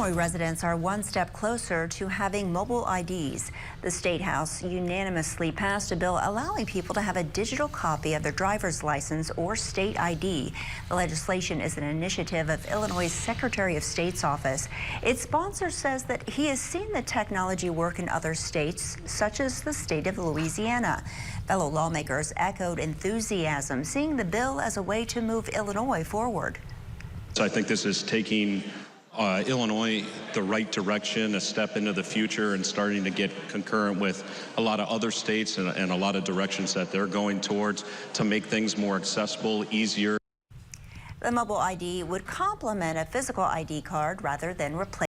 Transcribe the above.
Illinois residents are one step closer to having mobile IDs. The State House unanimously passed a bill allowing people to have a digital copy of their driver's license or state ID. The legislation is an initiative of Illinois' Secretary of State's office. Its sponsor says that he has seen the technology work in other states, such as the state of Louisiana. Fellow lawmakers echoed enthusiasm, seeing the bill as a way to move Illinois forward. So I think this is taking Illinois the right direction, a step into the future, and starting to get concurrent with a lot of other states and a lot of directions that they're going towards to make things more accessible, easier. The mobile ID would complement a physical ID card rather than replace